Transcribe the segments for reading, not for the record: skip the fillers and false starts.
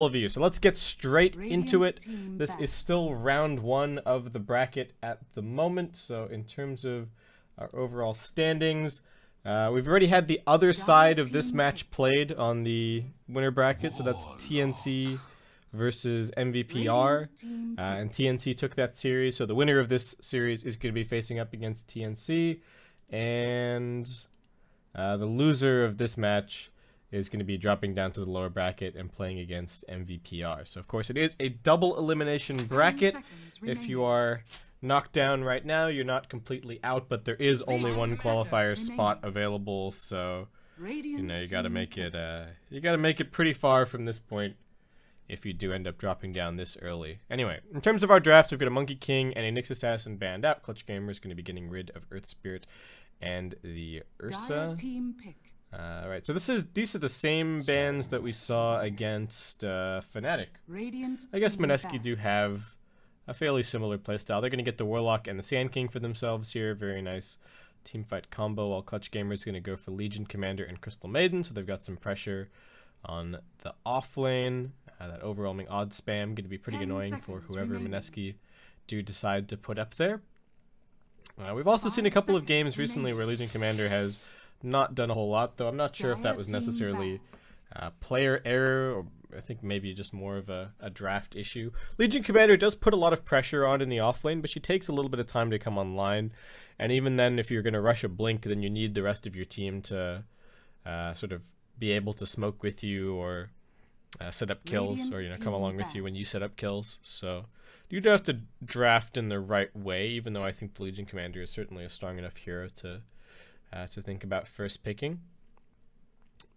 of you. So let's get straight into it. This is still round one of the bracket at the moment. So in terms of our overall standings, we've already had the other side of this match played on the winner bracket. So that's TNC versus MVPR. And TNC took that series. So the winner of this series is going to be facing up against TNC. And the loser of this match is going to be dropping down to the lower bracket and playing against MVPR. So, of course, it is a double elimination bracket. If you are knocked down right now, you're not completely out, but there is only one qualifier spot available. So, you know, you got to make it pretty far from this point if you do end up dropping down this early. Anyway, in terms of our draft, we've got a Monkey King and a Nyx Assassin banned out. Clutch Gamer is going to be getting rid of Earth Spirit and the Ursa. Right, so these are the same bans that we saw against Fnatic. I guess Mineski do have a fairly similar playstyle. They're going to get the Warlock and the Sand King for themselves here. Very nice teamfight combo, while Clutch Gamer is going to go for Legion Commander and Crystal Maiden, so they've got some pressure on the off lane. That overwhelming odd spam going to be pretty annoying for whoever Mineski do decide to put up there. We've also seen a couple of games recently where Legion Commander has not done a whole lot, though I'm not sure if that was necessarily player error, or I think maybe just more of a draft issue. Legion Commander does put a lot of pressure on in the offlane, but she takes a little bit of time to come online, and even then, if you're going to rush a blink, then you need the rest of your team to sort of be able to smoke with you or set up kills, or come along with you when you set up kills. So you do have to draft in the right way, even though I think the Legion Commander is certainly a strong enough hero to think about first picking.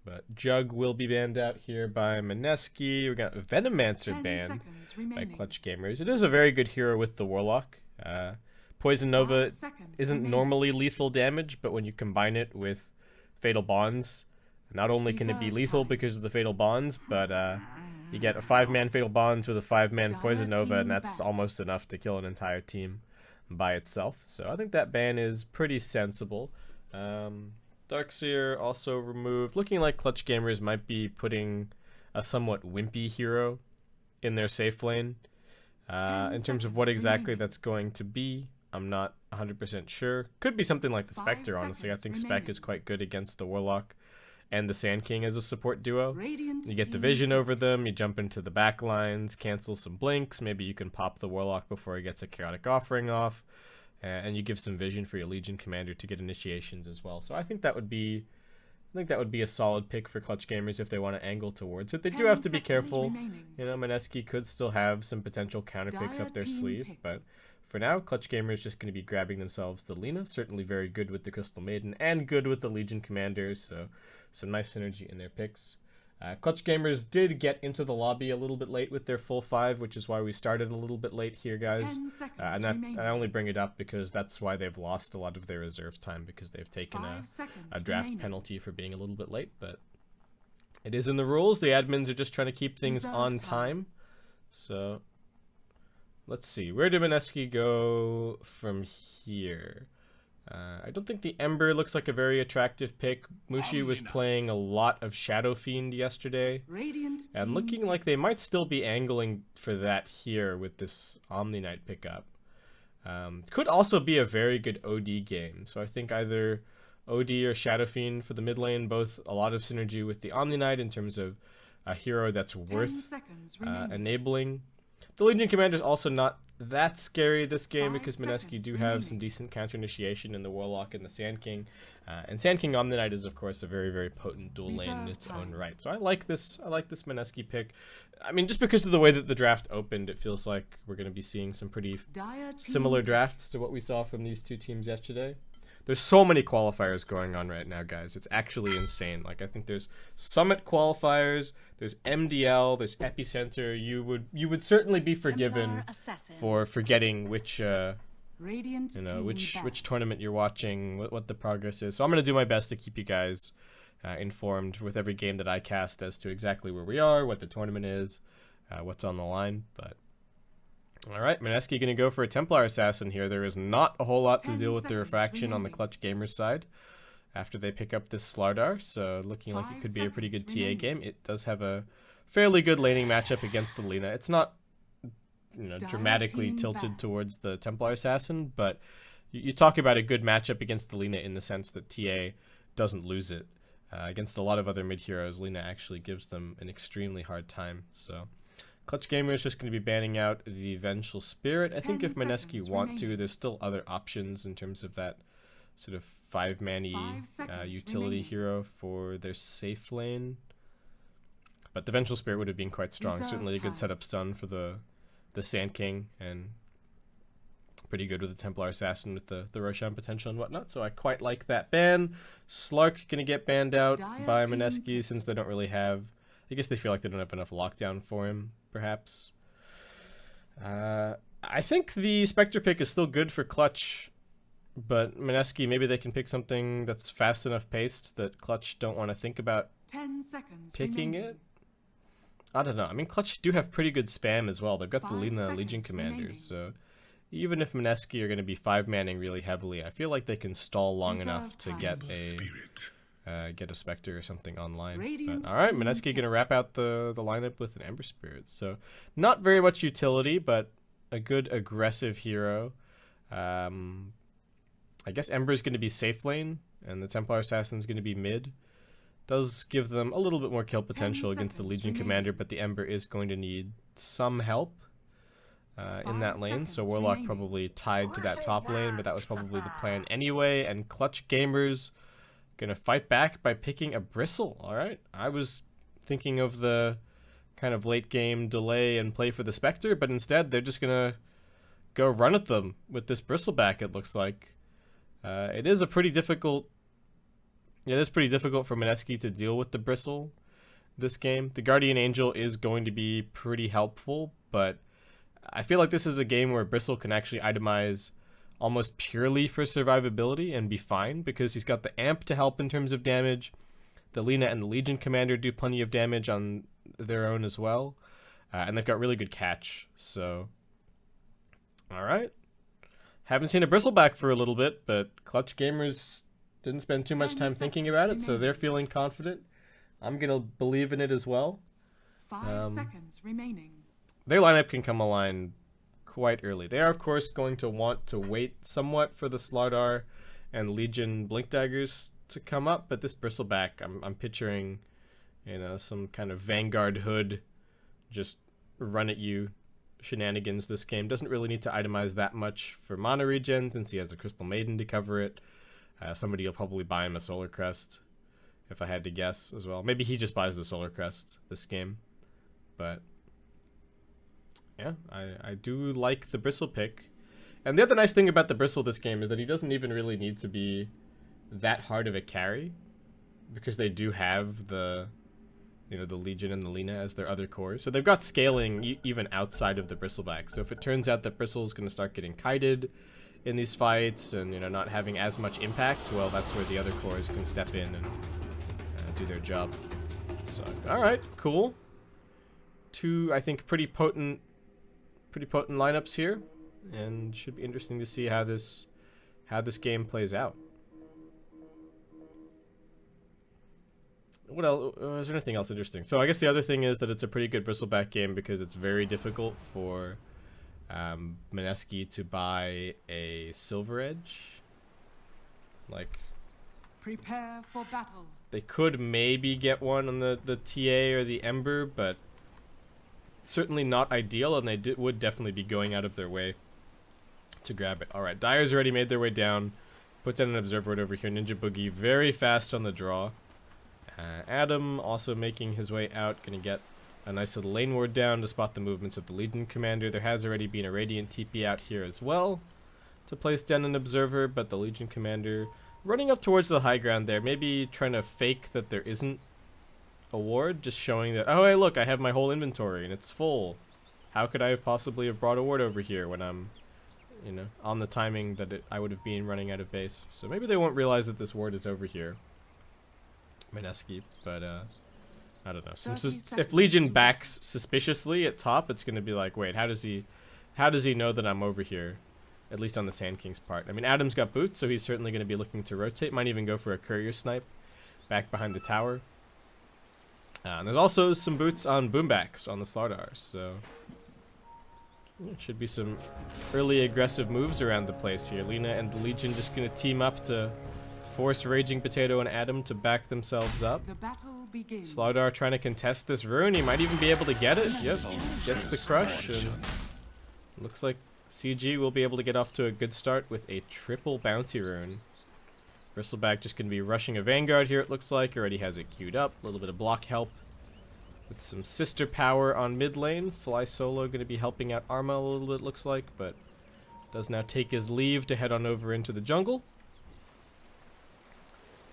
But Jug will be banned out here by Mineski. We got Venomancer banned by Clutch Gamers. It is a very good hero with the Warlock. Poison Nova isn't normally lethal damage, but when you combine it with Fatal Bonds, not only can it be lethal because of the Fatal Bonds, but you get a 5-man Fatal Bonds with a 5-man Poison Nova, and that's almost enough to kill an entire team by itself. So I think that ban is pretty sensible. Darkseer also removed, looking like Clutch Gamers might be putting a somewhat wimpy hero in their safe lane. In terms of what exactly that's going to be, I'm not 100% sure. Could be something like the Spectre, honestly. I think Spec is quite good against the Warlock and the Sand King as a support duo. You get the vision over them, you jump into the back lines, cancel some blinks, maybe you can pop the Warlock before he gets a Chaotic Offering off. And you give some vision for your Legion Commander to get initiations as well. So I think that would be a solid pick for Clutch Gamers if they want to angle towards it. They do have to be careful. Mineski could still have some potential counter picks up their sleeve, but for now, Clutch Gamers is just going to be grabbing themselves the Lina. Certainly very good with the Crystal Maiden and good with the Legion Commanders, so some nice synergy in their picks. Clutch Gamers did get into the lobby a little bit late with their full 5, which is why we started a little bit late here, guys. And I only bring it up because that's why they've lost a lot of their reserve time, because they've taken a draft penalty for being a little bit late. But it is in the rules. The admins are just trying to keep things on time. So let's see. Where did Mineski go from here? I don't think the Ember looks like a very attractive pick. Mushi was playing a lot of Shadow Fiend yesterday, and looking like they might still be angling for that here with this Omni Knight pickup. Could also be a very good OD game, so I think either OD or Shadow Fiend for the mid lane, both a lot of synergy with the Omni Knight in terms of a hero that's worth enabling. The Legion Commander is also not that scary this game because Mineski do have some decent counter initiation in the Warlock and the Sand King. And Sand King Omni Knight is, of course, a very, very potent dual lane in its own right. So I like this Mineski pick. I mean, just because of the way that the draft opened, it feels like we're going to be seeing some pretty similar drafts to what we saw from these two teams yesterday. There's so many qualifiers going on right now, guys. It's actually insane. Like, I think there's Summit qualifiers, there's MDL, there's Epicenter. You would certainly be forgiven for forgetting which which tournament you're watching, what the progress is. So I'm gonna do my best to keep you guys informed with every game that I cast as to exactly where we are, what the tournament is, what's on the line. But alright, Mineski going to go for a Templar Assassin here. There is not a whole lot to deal with the refraction on the Clutch Gamers side after they pick up this Slardar, so looking like it could be a pretty good TA game. It does have a fairly good laning matchup against the Lina. It's not, you know, dramatically tilted towards the Templar Assassin, but you talk about a good matchup against the Lina in the sense that TA doesn't lose it. Against a lot of other mid-heroes, Lina actually gives them an extremely hard time. So Clutch Gamer is just going to be banning out the Vengeful Spirit. I think if Mineski want to, there's still other options in terms of that sort of 5-man-y utility hero for their safe lane. But the Vengeful Spirit would have been quite strong. Certainly a good setup stun for the Sand King, and pretty good with the Templar Assassin with the Roshan potential and whatnot. So I quite like that ban. Slark gonna get banned out by Mineski since they don't really have... I guess they feel like they don't have enough lockdown for him, perhaps. I think the Spectre pick is still good for Clutch, but Mineski, maybe they can pick something that's fast enough paced that Clutch don't want to think about 10 seconds picking it. I don't know. I mean, Clutch do have pretty good spam as well. They've got the Lina Legion Commanders, so even if Mineski are going to be 5-manning really heavily, I feel like they can stall long enough to get a Spectre or something online. But, all right, Mineski going to wrap out the lineup with an Ember Spirit. So not very much utility, but a good aggressive hero. I guess Ember is going to be safe lane, and the Templar Assassin is going to be mid. Does give them a little bit more kill potential against the Legion Commander, but the Ember is going to need some help in that lane. So Warlock probably tied to that top lane, but that was probably the plan anyway. And Clutch Gamers gonna fight back by picking a Bristle. All right, I was thinking of the kind of late game delay and play for the Spectre, but instead they're just gonna go run at them with this Bristleback. It looks like it is a pretty difficult. Yeah, it is pretty difficult for Mineski to deal with the Bristle this game. The Guardian Angel is going to be pretty helpful, but I feel like this is a game where Bristle can actually itemize almost purely for survivability and be fine, because he's got the Amp to help in terms of damage. The Lina and the Legion Commander do plenty of damage on their own as well, and they've got really good catch. So, all right. Haven't seen a Bristleback for a little bit, but Clutch Gamers didn't spend too much time thinking about it, so they're feeling confident. I'm going to believe in it as well. 5 seconds remaining. Their lineup can come aligned quite early. They are, of course, going to want to wait somewhat for the Slardar and Legion Blink Daggers to come up, but this Bristleback, I'm picturing, you know, some kind of Vanguard Hood, just run at you shenanigans this game. Doesn't really need to itemize that much for mana regen since he has the Crystal Maiden to cover it. Somebody will probably buy him a Solar Crest, if I had to guess as well. Maybe he just buys the Solar Crest this game. But yeah, I do like the Bristle pick. And the other nice thing about the Bristle this game is that he doesn't even really need to be that hard of a carry, because they do have the, you know, the Legion and the Lina as their other cores. So they've got scaling even outside of the Bristleback. So if it turns out that Bristle is going to start getting kited in these fights and, you know, not having as much impact, well, that's where the other cores can step in and do their job. So, all right, cool. Two, I think, pretty potent lineups here, and should be interesting to see how this game plays out. What else? Is there anything else interesting? So I guess the other thing is that it's a pretty good Bristleback game because it's very difficult for Mineski to buy a Silver Edge. Like, prepare for battle. They could maybe get one on the TA or the Ember, but certainly not ideal, and they would definitely be going out of their way to grab it. All right, Dyer's already made their way down. Put down an Observer over here. Ninja Boogie very fast on the draw. Adam also making his way out, gonna get a nice little lane ward down to spot the movements of the Legion Commander. There has already been a Radiant TP out here as well to place down an Observer, but the Legion Commander running up towards the high ground there, maybe trying to fake that there isn't a ward, just showing that, oh hey look, I have my whole inventory and it's full. How could I have possibly have brought a ward over here when I'm, you know, on the timing that I would have been running out of base. So maybe they won't realize that this ward is over here, Mineski, but I don't know. If Legion backs suspiciously at top, it's going to be like, wait, how does he know that I'm over here? At least on the Sand King's part. I mean, Adam's got boots, so he's certainly going to be looking to rotate. Might even go for a courier snipe back behind the tower. And there's also some boots on Boombacks on the Slardar, so should be some early aggressive moves around the place here. Lina and the Legion just gonna team up to force Raging Potato and Adam to back themselves up. The battle begins. Slardar trying to contest this rune. He might even be able to get it. Yep, gets the crush, and looks like CG will be able to get off to a good start with a triple bounty rune. Bristleback just going to be rushing a Vanguard here, it looks like. Already has it queued up. A little bit of block help with some sister power on mid lane. Fly Solo going to be helping out Arma a little bit, looks like, but does now take his leave to head on over into the jungle.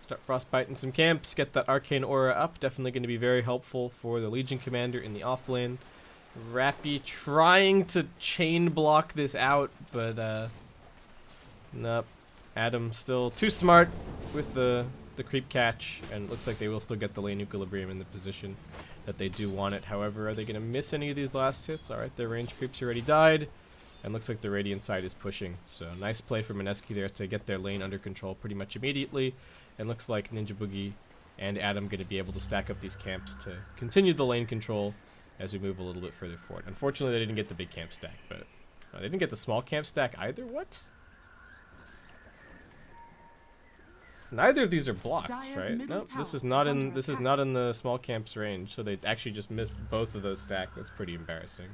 Start frostbiting some camps, get that Arcane Aura up. Definitely going to be very helpful for the Legion Commander in the off lane. Rappy trying to chain block this out, but nope. Adam still too smart with the creep catch, and it looks like they will still get the lane equilibrium in the position that they do want it. However, are they going to miss any of these last hits? Alright, their range creeps already died, and looks like the Radiant side is pushing. So nice play for Mineski there to get their lane under control pretty much immediately, and looks like Ninja Boogie and Adam going to be able to stack up these camps to continue the lane control as we move a little bit further forward. Unfortunately, they didn't get the big camp stack, but they didn't get the small camp stack either. What? Neither of these are blocked, right? Nope, this is not in the small camp's range, so they actually just missed both of those stacks. That's pretty embarrassing.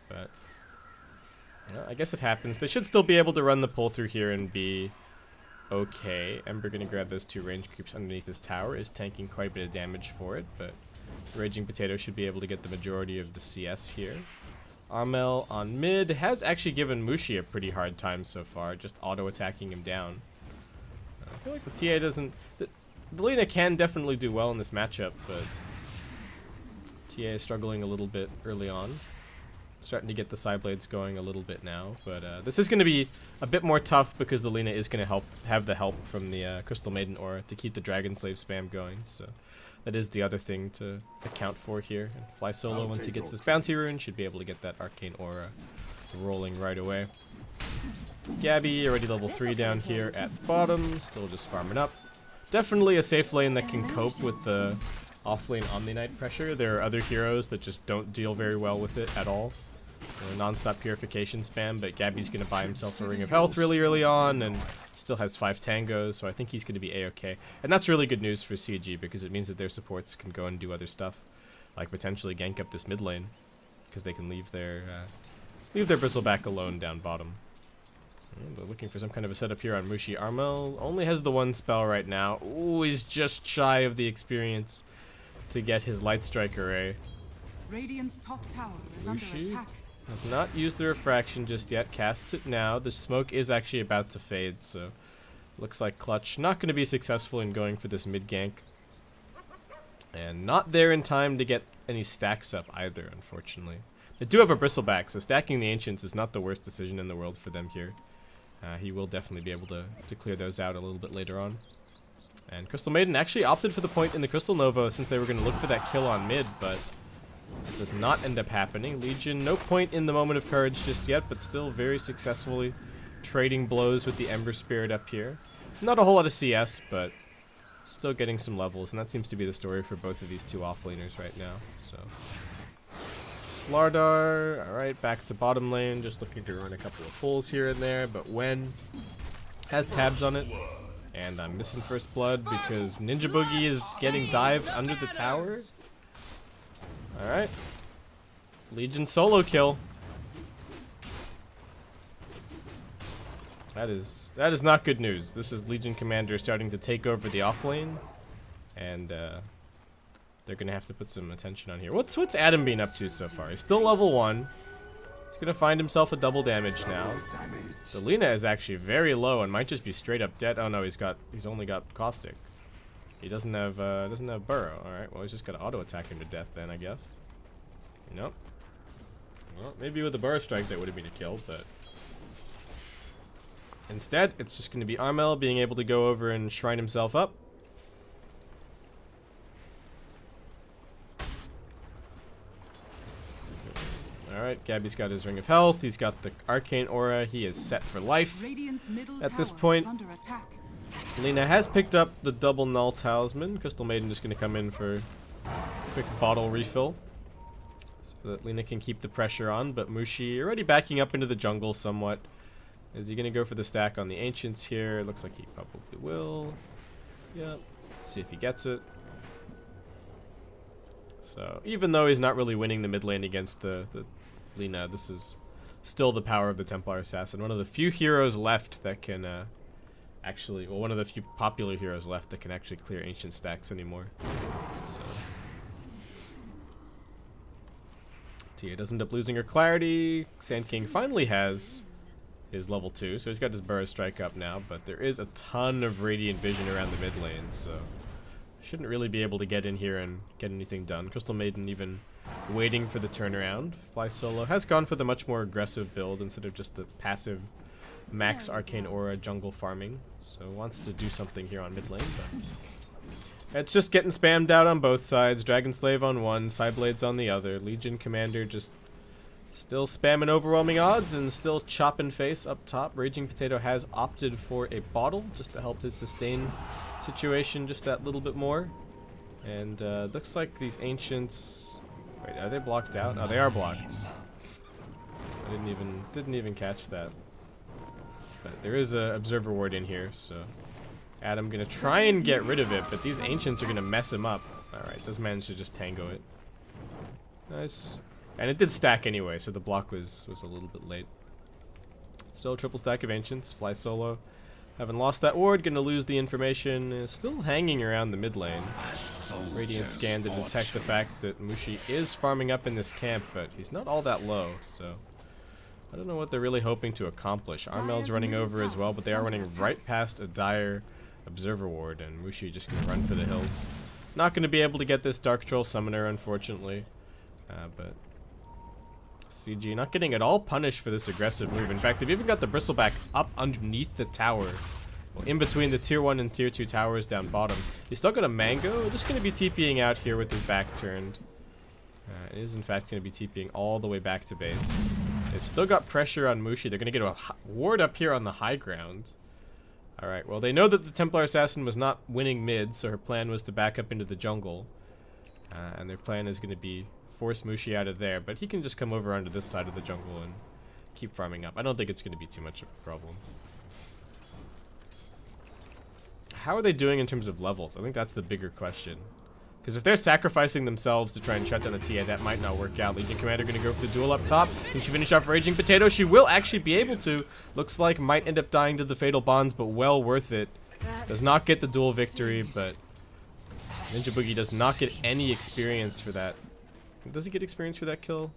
But well, I guess it happens. They should still be able to run the pull through here and be okay. Ember gonna grab those two range creeps underneath this tower, is tanking quite a bit of damage for it, but Raging Potato should be able to get the majority of the CS here. Armel on mid has actually given Mushi a pretty hard time so far, just auto-attacking him down. I feel like the TA doesn't... The Lina can definitely do well in this matchup, but TA is struggling a little bit early on. Starting to get the side blades going a little bit now, but this is going to be a bit more tough because the Lina is going to have the help from the Crystal Maiden Aura to keep the Dragon Slave spam going, so that is the other thing to account for here. And Fly Solo, once he gets this bounty rune, should be able to get that Arcane Aura rolling right away. Gabby, already level 3 down here at the bottom, still just farming up. Definitely a safe lane that can cope with the off-lane Omni Knight pressure. There are other heroes that just don't deal very well with it at all. Non-stop purification spam, but Gabby's going to buy himself a Ring of Health really early on, and still has 5 tangos, so I think he's going to be a-okay. And that's really good news for CG, because it means that their supports can go and do other stuff, like potentially gank up this mid lane, because they can leave their Bristleback alone down bottom. They're looking for some kind of a setup here on Mushi. Armel only has the one spell right now. Ooh, he's just shy of the experience to get his Light Strike Array. Radiant's top tower is under attack. Has not used the refraction just yet. Casts it now. The smoke is actually about to fade, so looks like Clutch not going to be successful in going for this mid gank. And not there in time to get any stacks up either, unfortunately. They do have a Bristleback, so stacking the Ancients is not the worst decision in the world for them here. He will definitely be able to clear those out a little bit later on. And Crystal Maiden actually opted for the point in the Crystal Nova since they were going to look for that kill on mid, but it does not end up happening. Legion, no point in the moment of courage just yet, but still very successfully trading blows with the Ember Spirit up here. Not a whole lot of CS, but still getting some levels, and that seems to be the story for both of these two offlaners right now. So Slardar, alright, back to bottom lane, just looking to run a couple of pulls here and there, but Wen has tabs on it. And I'm missing first blood because Ninja Boogie is getting dived under the tower. Alright. Legion solo kill. That is not good news. This is Legion Commander starting to take over the offlane. And they're gonna have to put some attention on here. What's Adam been up to so far? He's still level 1. He's gonna find himself a double damage now. The Lina is actually very low and might just be straight up dead. Oh no, he's only got Caustic. He doesn't have Burrow. All right, well he's just gonna auto attack him to death then, I guess. Nope. Well, maybe with the Burrow Strike that would have been a kill, but instead it's just gonna be Armel being able to go over and shrine himself up. Alright, Gabby's got his Ring of Health, he's got the Arcane Aura, he is set for life at this point. Lina has picked up the double Null Talisman. Crystal Maiden just going to come in for quick bottle refill so that Lina can keep the pressure on, but Mushi already backing up into the jungle somewhat. Is he going to go for the stack on the Ancients here? Looks like he probably will. Yep. See if he gets it. So, even though he's not really winning the mid lane against the Lina, this is still the power of the Templar Assassin. One of the few heroes left that can actually, well, one of the few popular heroes left that can actually clear Ancient stacks anymore. So, Tia does end up losing her clarity. Sand King finally has his level 2, so he's got his Burrow Strike up now, but there is a ton of Radiant Vision around the mid lane, so shouldn't really be able to get in here and get anything done. Crystal Maiden even waiting for the turnaround. Fly Solo has gone for the much more aggressive build instead of just the passive max Arcane Aura jungle farming, so wants to do something here on mid lane, but it's just getting spammed out on both sides. Dragon Slave on one, Psyblades on the other. Legion Commander just still spamming overwhelming odds and still chopping face up top. Raging Potato has opted for a bottle just to help his sustain situation just that little bit more. And looks like these Ancients... Wait, are they blocked out? Oh, they are blocked. I didn't even catch that. But there is a Observer Ward in here, so Adam gonna try and get rid of it, but these Ancients are gonna mess him up. Alright, does manage to just tango it. Nice. And it did stack anyway, so the block was a little bit late. Still a triple stack of Ancients. Fly Solo. Haven't lost that ward, gonna lose the information. Is still hanging around the mid lane. Radiant scan to detect the fact that Mushi is farming up in this camp, but he's not all that low, so I don't know what they're really hoping to accomplish. Armel's running over as well, but they are running right past a dire Observer Ward, and Mushi just gonna run for the hills. Not gonna be able to get this Dark Troll Summoner, unfortunately, but CG not getting at all punished for this aggressive move. In fact, they've even got the Bristleback up underneath the tower. Well, in between the tier 1 and tier 2 towers down bottom. He's still got a Mango. Just going to be TPing out here with his back turned. It is in fact going to be TPing all the way back to base. They've still got pressure on Mushi. They're going to get a ward up here on the high ground. Alright, well they know that the Templar Assassin was not winning mid, so her plan was to back up into the jungle. And their plan is going to be force Mushi out of there, but he can just come over onto this side of the jungle and keep farming up. I don't think it's going to be too much of a problem. How are they doing in terms of levels? I think that's the bigger question. Because if they're sacrificing themselves to try and shut down the TA, that might not work out. Legion Commander going to go for the duel up top. Can she finish off Raging Potato? She will actually be able to. Looks like might end up dying to the Fatal Bonds, but well worth it. Does not get the duel victory, but Ninja Boogie does not get any experience for that. Does he get experience for that kill?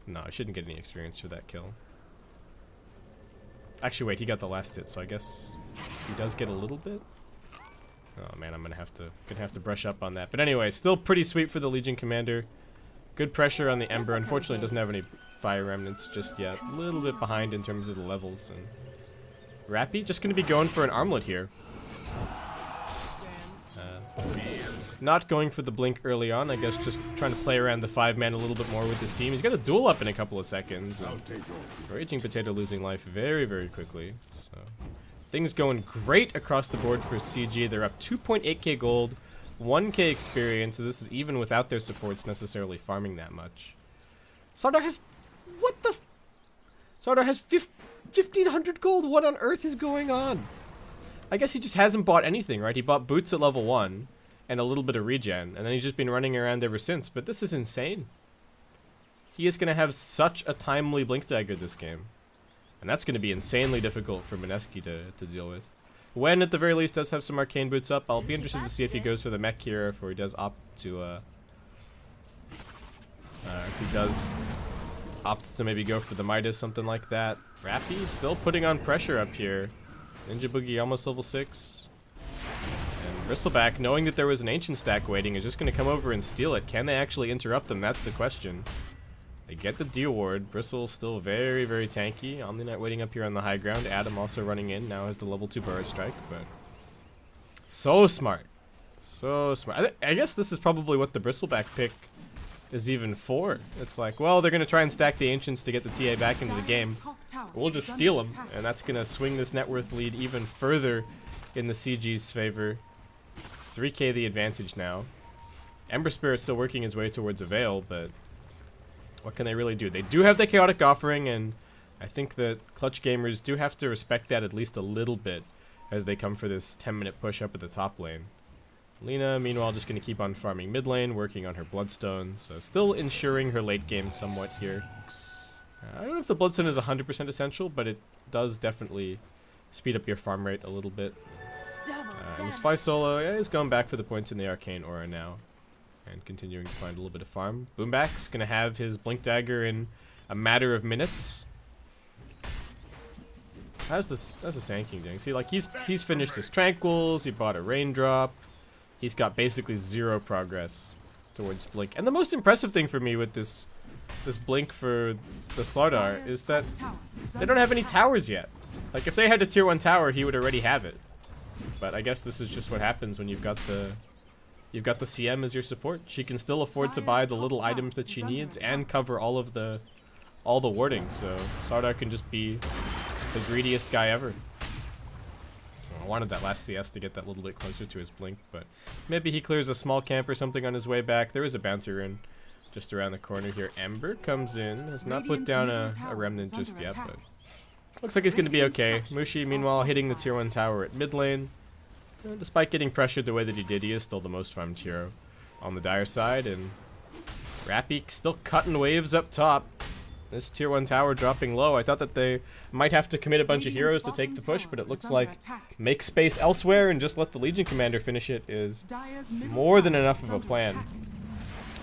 No, he shouldn't get any experience for that kill. Actually, wait, he got the last hit, so I guess he does get a little bit. Oh man, I'm gonna have to brush up on that. But anyway, still pretty sweet for the Legion Commander. Good pressure on the Ember. Unfortunately, doesn't have any Fire Remnants just yet. A little bit behind in terms of the levels. And Rappy just gonna be going for an armlet here. Not going for the blink early on, I guess just trying to play around the 5-man a little bit more with this team. He's got a duel up in a couple of seconds. Raging Potato losing life very, very quickly. So things going great across the board for CG. They're up 2.8k gold, 1k experience, so this is even without their supports necessarily farming that much. Sardar has... What the... Sardar has 1,500 gold. What on earth is going on? I guess he just hasn't bought anything, right? He bought boots at level 1. And a little bit of regen, and then he's just been running around ever since. But this is insane. He is going to have such a timely Blink Dagger this game. And that's going to be insanely difficult for Mineski to deal with. When, at the very least, does have some Arcane Boots up. I'll be interested to see if he goes for the mech here, or he does opt to, if he does opt to maybe go for the Midas, something like that. Rappy still putting on pressure up here. Ninja Boogie almost level 6. Bristleback, knowing that there was an Ancient stack waiting, is just going to come over and steal it. Can they actually interrupt them? That's the question. They get the D ward. Bristle still very, very tanky. Omniknight waiting up here on the high ground. Adam also running in. Now has the level 2 Burrow Strike, but so smart. So smart. I guess this is probably what the Bristleback pick is even for. It's like, well, they're going to try and stack the Ancients to get the TA back into the game. We'll just steal them, and that's going to swing this net worth lead even further in the CG's favor. 3k the advantage now. Ember Spirit's still working his way towards a Veil, but what can they really do? They do have the Chaotic Offering, and I think that Clutch Gamers do have to respect that at least a little bit as they come for this 10-minute push up at the top lane. Lina, meanwhile, just going to keep on farming mid lane, working on her Bloodstone, so still ensuring her late game somewhat here. I don't know if the Bloodstone is 100% essential, but it does definitely speed up your farm rate a little bit. And this Fly Solo, yeah, he's going back for the points in the Arcane Aura now, and continuing to find a little bit of farm. Boomback's going to have his Blink Dagger in a matter of minutes. How's the Sand King doing? See, like, he's finished his Tranquils, he bought a Raindrop, he's got basically 0 progress towards Blink. And the most impressive thing for me with this Blink for the Slardar is that they don't have any towers yet. Like, if they had a tier 1 tower, he would already have it. But I guess this is just what happens when you've got the CM as your support. She can still afford to buy the little items that she needs and cover all the warding. So Slardar can just be the greediest guy ever. I wanted that last CS to get that little bit closer to his Blink, but maybe he clears a small camp or something on his way back. There is a bounty rune just around the corner here. Ember comes in, has not put down a Remnant just yet, but looks like he's going to be okay. Mushi, meanwhile, hitting the tier 1 tower at mid lane. Despite getting pressured the way that he did, he is still the most farmed hero on the Dire side, and Rappy still cutting waves up top. This tier 1 tower dropping low. I thought that they might have to commit a bunch of heroes to take the push, but it looks like make space elsewhere and just let the Legion Commander finish it is more than enough of a plan.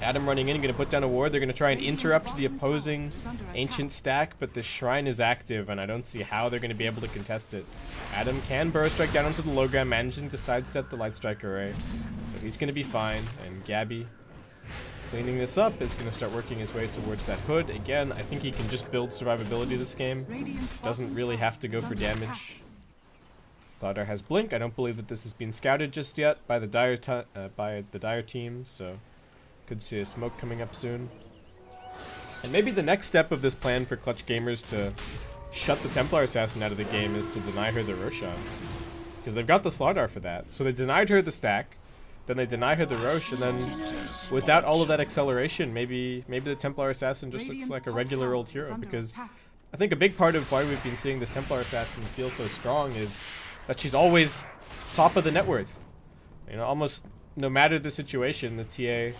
Adam running in, going to put down a ward. They're going to try and interrupt the opposing Ancient stack, but the Shrine is active, and I don't see how they're going to be able to contest it. Adam can Burrow Strike down onto the low ground, managing to sidestep the Light Strike array, so he's going to be fine. And Gabby, cleaning this up, is going to start working his way towards that hood. Again, I think he can just build survivability this game. Doesn't really have to go for damage. Slardar has Blink. I don't believe that this has been scouted just yet by the Dire team, so could see a smoke coming up soon. And maybe the next step of this plan for Clutch Gamers to shut the Templar Assassin out of the game is to deny her the Roshan. Because they've got the Slardar for that. So they denied her the stack, then they deny her the Rosh, and then without all of that acceleration, maybe the Templar Assassin just looks like a regular old hero. Because I think a big part of why we've been seeing this Templar Assassin feel so strong is that she's always top of the net worth. You know, almost no matter the situation, the TA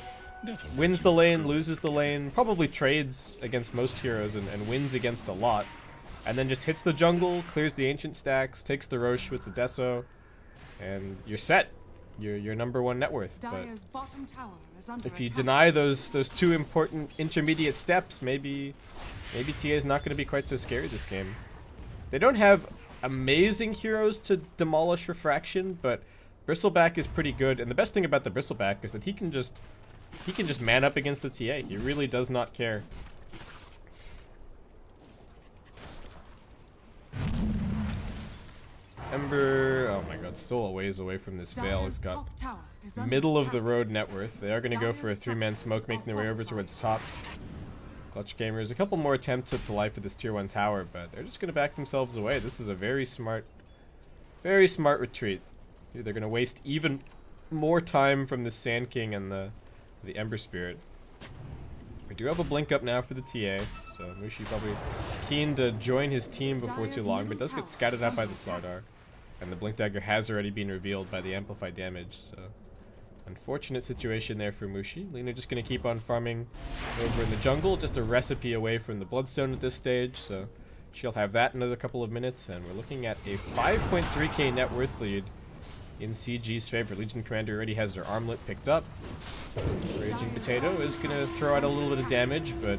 wins the lane, loses the lane, probably trades against most heroes and wins against a lot, and then just hits the jungle, clears the Ancient stacks, takes the Rosh with the Deso, and you're set. You're number 1 net worth. But if you deny those 2 important intermediate steps, maybe TA is not going to be quite so scary this game. They don't have amazing heroes to demolish Refraction, but Bristleback is pretty good, and the best thing about the Bristleback is that he can just man up against the TA. He really does not care. Ember, oh my god, still a ways away from this Veil. He's got middle of the road net worth. They are going to go for a 3-man smoke, making their way over towards top. Clutch Gamers, a couple more attempts at the life of this tier 1 tower, but they're just going to back themselves away. This is a very smart retreat. They're going to waste even more time from the Sand King and the Ember Spirit. We do have a Blink up now for the TA, so Mushi probably keen to join his team before too long, but does get scouted out by the Slardar. And the Blink Dagger has already been revealed by the amplified damage, so unfortunate situation there for Mushi. Lina just going to keep on farming over in the jungle, just a recipe away from the Bloodstone at this stage, so she'll have that in another couple of minutes, and we're looking at a 5.3k net worth lead in CG's favor. Legion Commander already has their armlet picked up. Raging Potato is going to throw out a little bit of damage, but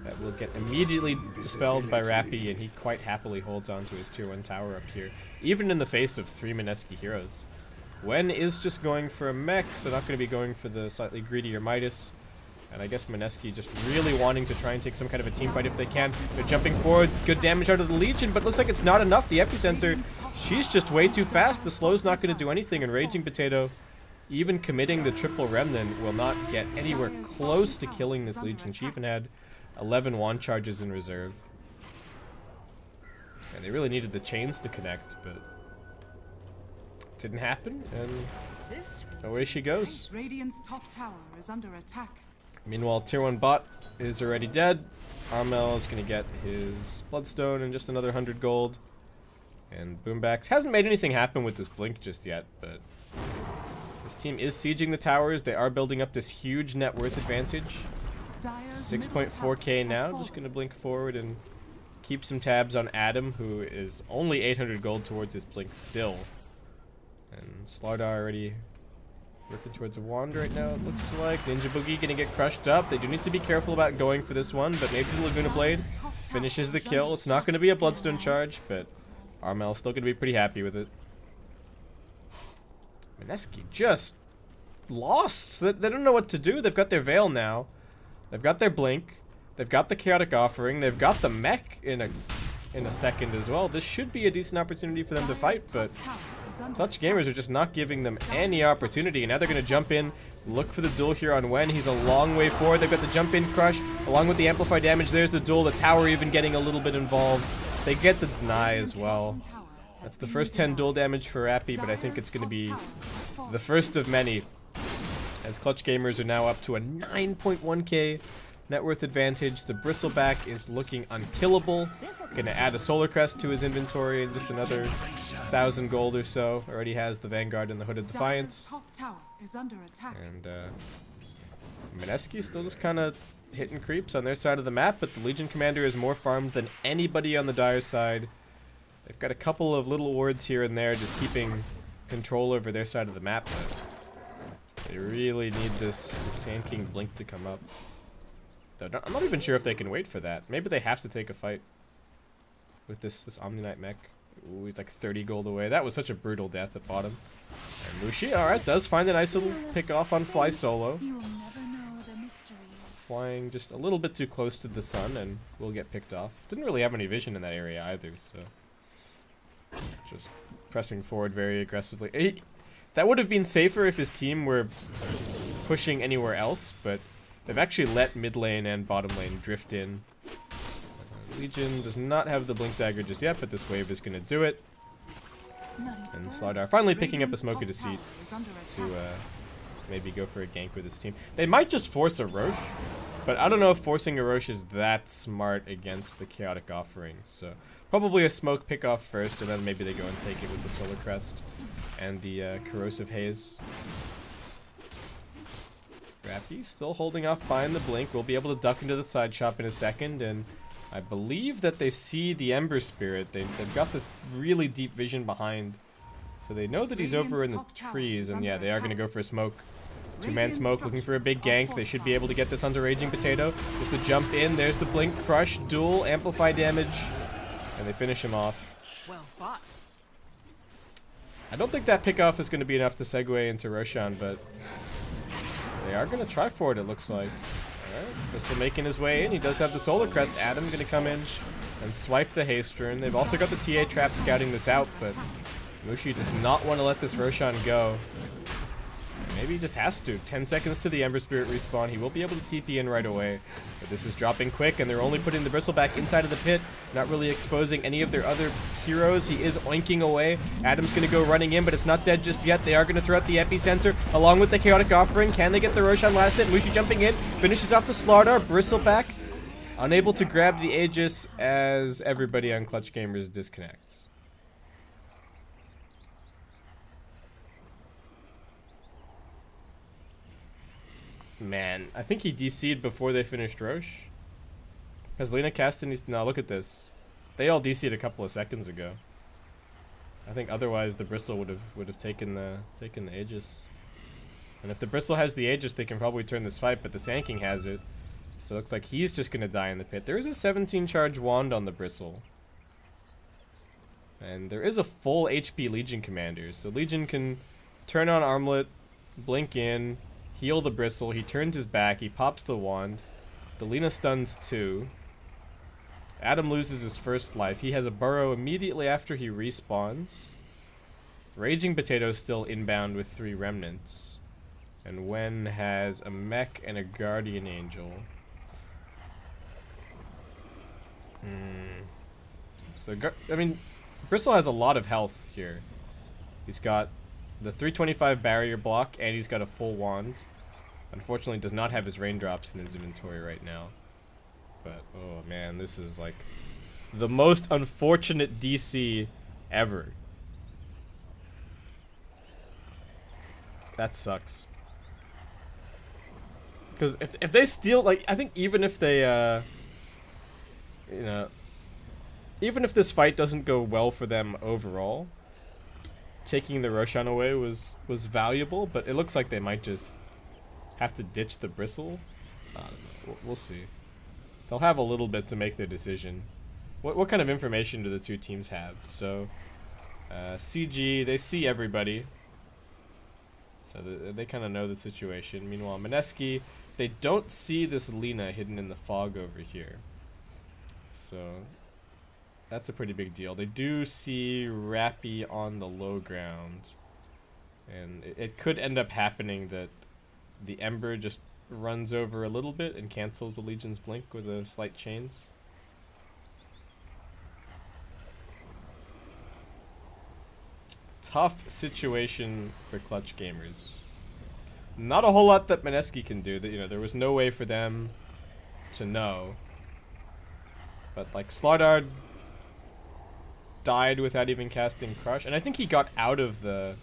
that will get immediately dispelled by Rappy, and he quite happily holds on to his tier 1 tower up here, even in the face of 3 Mineski heroes. Wen is just going for a mech, so not going to be going for the slightly greedier Midas. And I guess Mineski just really wanting to try and take some kind of a team fight if they can. They're jumping forward, good damage out of the Legion, but looks like it's not enough. The Epicenter, she's just way too fast. The slow's not going to do anything, and Raging Potato, even committing the triple Remnant, will not get anywhere close to killing this Legion. She even had 11 wand charges in reserve. And they really needed the chains to connect, but it didn't happen, and Away she goes. Radiant's top tower is under attack. Meanwhile, tier 1 bot is already dead. Armel is going to get his Bloodstone and just another 100 gold. And Boombax hasn't made anything happen with this blink just yet, but this team is sieging the towers. They are building up this huge net worth advantage. 6.4k now. Just going to blink forward and keep some tabs on Adam, who is only 800 gold towards his blink still. And Slardar already working towards a wand right now, it looks like. Ninja Boogie gonna get crushed up. They do need to be careful about going for this one, but maybe the Laguna Blade finishes the kill. It's not gonna be a Bloodstone charge, but Armel's still gonna be pretty happy with it. Mineski just lost. They don't know what to do. They've got their Veil now. They've got their Blink. They've got the Chaotic Offering. They've got the Mech in a second as well. This should be a decent opportunity for them to fight, but Clutch Gamers are just not giving them any opportunity. And now they're going to jump in, look for the duel here on Wen. He's a long way forward. They've got the jump in crush along with the amplify damage. There's the duel. The tower even getting a little bit involved. They get the deny as well. That's the first 10 duel damage for Rappy, but I think it's going to be the first of many, as Clutch Gamers are now up to a 9.1k net worth advantage. The Bristleback is looking unkillable. Gonna add a Solar Crest to his inventory and just another 1,000 gold or so. Already has the Vanguard and the Hooded Defiance. And Mineski still just kind of hitting creeps on their side of the map, but the Legion Commander is more farmed than anybody on the Dire side. They've got a couple of little wards here and there just keeping control over their side of the map, but they really need this Sand King Blink to come up. I'm not even sure if they can wait for that. Maybe they have to take a fight with this Omni Knight mech. Ooh, he's like 30 gold away. That was such a brutal death at bottom. And Mushi, alright, does find a nice little pick off on Fly Solo. Flying just a little bit too close to the sun and will get picked off. Didn't really have any vision in that area either, so just pressing forward very aggressively. That would have been safer if his team were pushing anywhere else, but they've actually let mid lane and bottom lane drift in. Legion does not have the Blink Dagger just yet, but this wave is going to do it. And Slardar finally picking up a Smoky Deceit to maybe go for a gank with his team. They might just force a Roche, but I don't know if forcing a Roche is that smart against the Chaotic Offering. So probably a Smoke pick off first, and then maybe they go and take it with the Solar Crest and the Corrosive Haze. Rappy still holding off behind the Blink. We'll be able to duck into the side shop in a second, and I believe that they see the Ember Spirit. They've got this really deep vision behind, so they know that he's over in the trees, and yeah, they are going to go for a smoke. Two-man smoke looking for a big gank. They should be able to get this onto Raging Potato. Just to jump in. There's the Blink, Crush, Duel, Amplify damage, and they finish him off. Well fought. I don't think that pickoff is going to be enough to segue into Roshan, but they are going to try for it, it looks like. Alright, Crystal making his way in. He does have the Solar Crest. Adam going to come in and swipe the Haste Rune. They've also got the TA Trap scouting this out, but Mushi does not want to let this Roshan go. Maybe he just has to. 10 seconds to the Ember Spirit respawn. He will be able to TP in right away. But this is dropping quick, and they're only putting the Bristleback inside of the pit, not really exposing any of their other heroes. He is oinking away. Adam's going to go running in, but it's not dead just yet. They are going to throw out the Epicenter along with the Chaotic Offering. Can they get the Roshan last hit? Mushi jumping in, finishes off the Slardar. Bristleback unable to grab the Aegis as everybody on Clutch Gamers disconnects. Man, I think he DC'd before they finished Roche. Has Lena Caston needs to... No, look at this. They all DC'd a couple of seconds ago. I think otherwise the Bristle would have taken the Aegis. And if the Bristle has the Aegis, they can probably turn this fight, but the Sand King has it. So it looks like he's just gonna die in the pit. There is a 17 charge wand on the Bristle. And there is a full HP Legion Commander. So Legion can turn on Armlet, blink in, heal the Bristle. He turns his back. He pops the wand. The Lena stuns too. Adam loses his first life. He has a burrow immediately after he respawns. Raging Potato is still inbound with 3 remnants. And Wen has a mech and a Guardian Angel. So, I mean, Bristle has a lot of health here. He's got the 325 barrier block, and he's got a full wand. Unfortunately, does not have his raindrops in his inventory right now. But, oh man, this is like the most unfortunate DC ever. That sucks. Because if they steal, like, I think even if they, you know, even if this fight doesn't go well for them overall, taking the Roshan away was valuable, but it looks like they might just have to ditch the bristle. I don't know. We'll see. They'll have a little bit to make their decision. What kind of information do the two teams have? So, CG, they see everybody. So they kind of know the situation. Meanwhile, Mineski, they don't see this Lina hidden in the fog over here. So, that's a pretty big deal. They do see Rappy on the low ground. And it could end up happening that the Ember just runs over a little bit and cancels the Legion's Blink with a slight chains. Tough situation for Clutch Gamers. Not a whole lot that Mineski can do. That, you know, there was no way for them to know. But like Slardard died without even casting Crush, and I think he got out of the.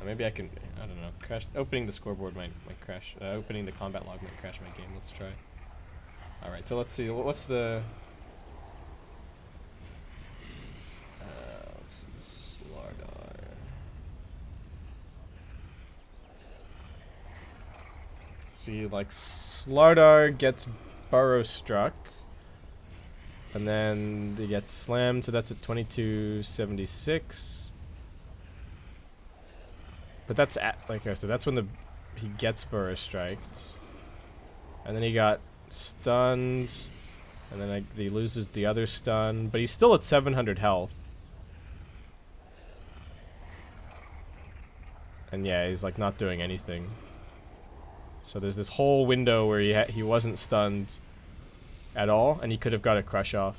Maybe I can. I don't know. Crash. Opening the scoreboard might crash. Opening the combat log might crash my game. Let's try. All right. So let's see. What's the? Let's see. Slardar. See, like Slardar gets burrow struck, and then they get slammed. So that's at 2276. But that's at, like I said, that's when he gets burrow striked, and then he got stunned, and then he loses the other stun, but he's still at 700 health. And yeah, he's like not doing anything. So there's this whole window where he wasn't stunned at all, and he could have got a crush off.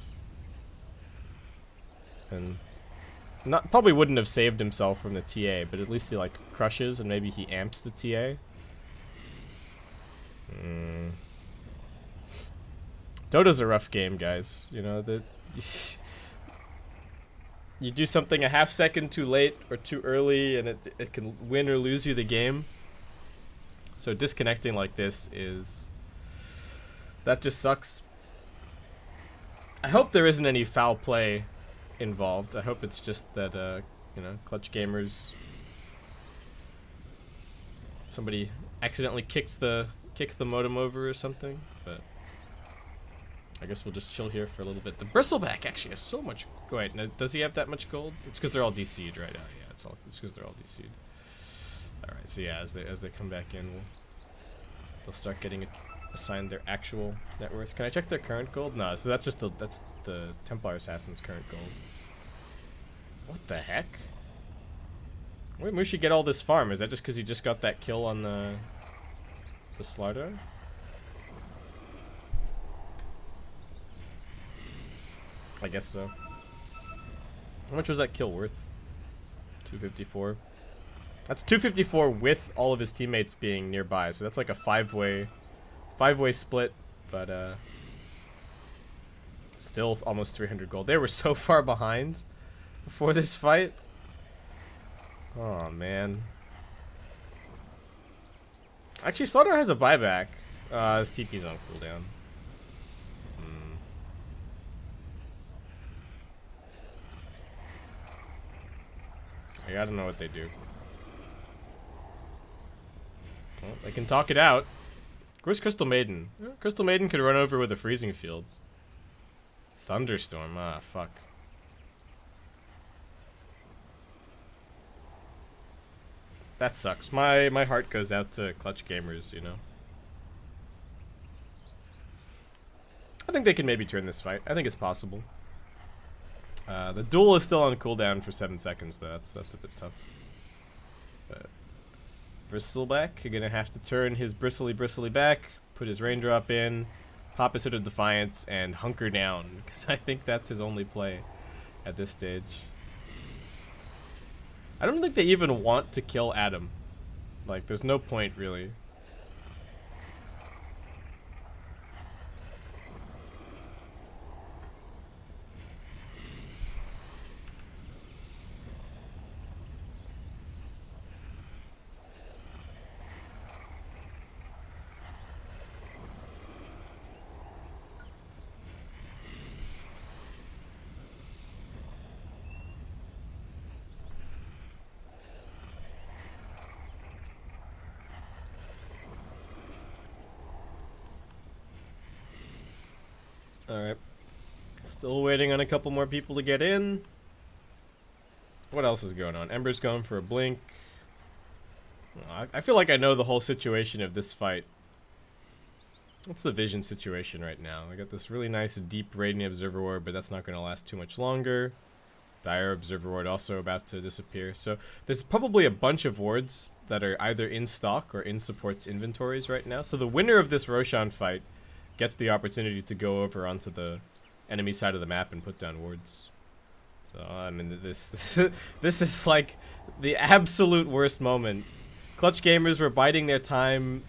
And probably wouldn't have saved himself from the TA, but at least he like crushes and maybe he amps the TA. Dota's a rough game, guys. You know, that you do something a half second too late or too early, and it can win or lose you the game. So disconnecting like this that just sucks. I hope there isn't any foul play involved. I hope it's just that you know, Clutch Gamers, somebody accidentally kicked the modem over or something, but I guess we'll just chill here for a little bit. The Bristleback actually has so much. Wait, no, does he have that much gold? It's because they're all DC'd, right? Oh, yeah, it's because they're all DC'd. All right, so yeah, as they come back in, they'll start getting assigned their actual net worth. Can I check their current gold? No, so that's just the Templar Assassin's current gold. What the heck? Where did Mushi get all this farm? Is that just because he just got that kill on the Slardar? I guess so. How much was that kill worth? 254. That's 254 with all of his teammates being nearby, so that's like a five-way split, but still almost 300 gold. They were so far behind before this fight. Oh man. Actually, Slaughter has a buyback. His TP's on cooldown. I don't know what they do. Well, they can talk it out. Where's Crystal Maiden? Crystal Maiden could run over with a freezing field. Thunderstorm, fuck. That sucks. My heart goes out to Clutch Gamers, you know. I think they can maybe turn this fight. I think it's possible. The duel is still on cooldown for 7 seconds, though. That's a bit tough. But Bristleback, you're gonna have to turn his bristly back, put his raindrop in, pop his Hood of Defiance, and hunker down, because I think that's his only play at this stage. I don't think they even want to kill Adam. Like, there's no point, really. Alright. Still waiting on a couple more people to get in. What else is going on? Ember's going for a blink. I feel like I know the whole situation of this fight. What's the vision situation right now? I got this really nice deep Radiant Observer Ward, but that's not going to last too much longer. Dire Observer Ward also about to disappear. So there's probably a bunch of wards that are either in stock or in support's inventories right now. So the winner of this Roshan fight gets the opportunity to go over onto the enemy side of the map and put down wards. So I mean, this is like the absolute worst moment. Clutch gamers were biding their time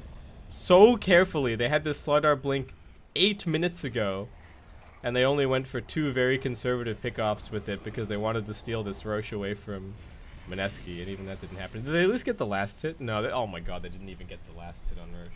so carefully. They had this Slardar blink 8 minutes ago, and they only went for 2 very conservative pickoffs with it because they wanted to steal this Roche away from Mineski, and even that didn't happen. Did they at least get the last hit? No, oh my god, they didn't even get the last hit on Roche.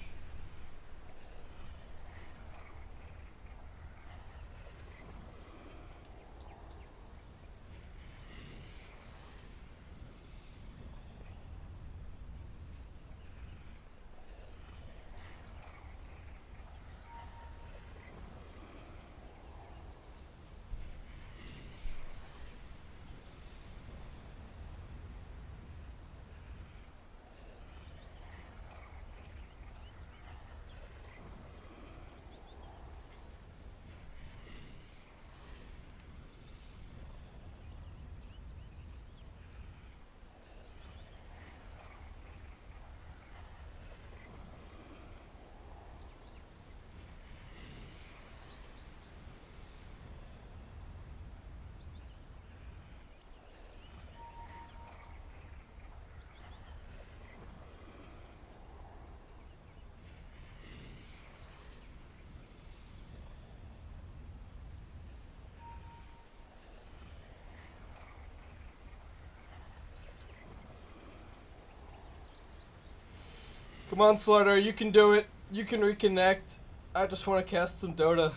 Come on, Slardar, you can do it. You can reconnect. I just want to cast some Dota.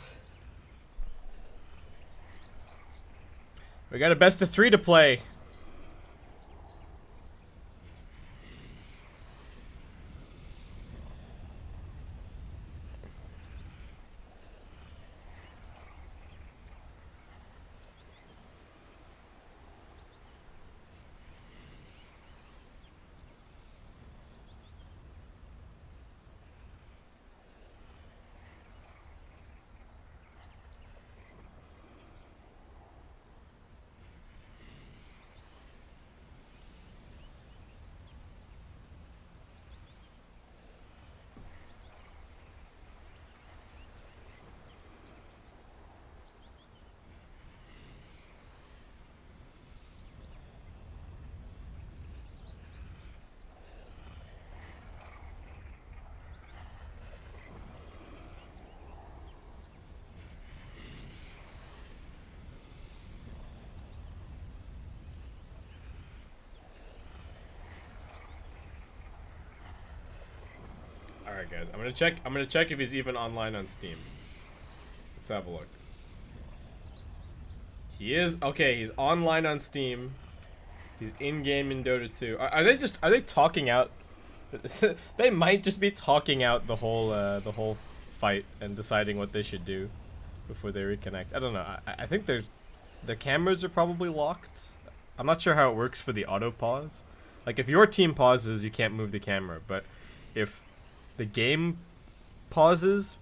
We got a best of 3 to play. Alright guys, I'm gonna check if he's even online on Steam. Let's have a look. He is. Okay, he's online on Steam. He's in-game in Dota 2. Are they talking out? They might just be talking out the whole fight and deciding what they should do before they reconnect. I don't know. I think their cameras are probably locked. I'm not sure how it works for the auto pause. Like if your team pauses, you can't move the camera, but if the game pauses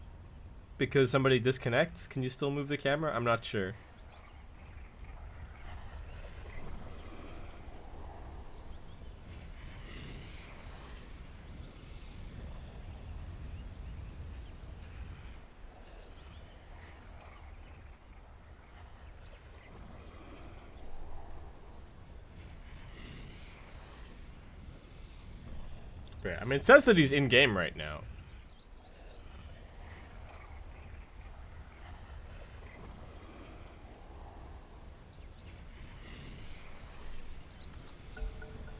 because somebody disconnects, can you still move the camera? I'm not sure. Yeah, I mean, it says that he's in-game right now.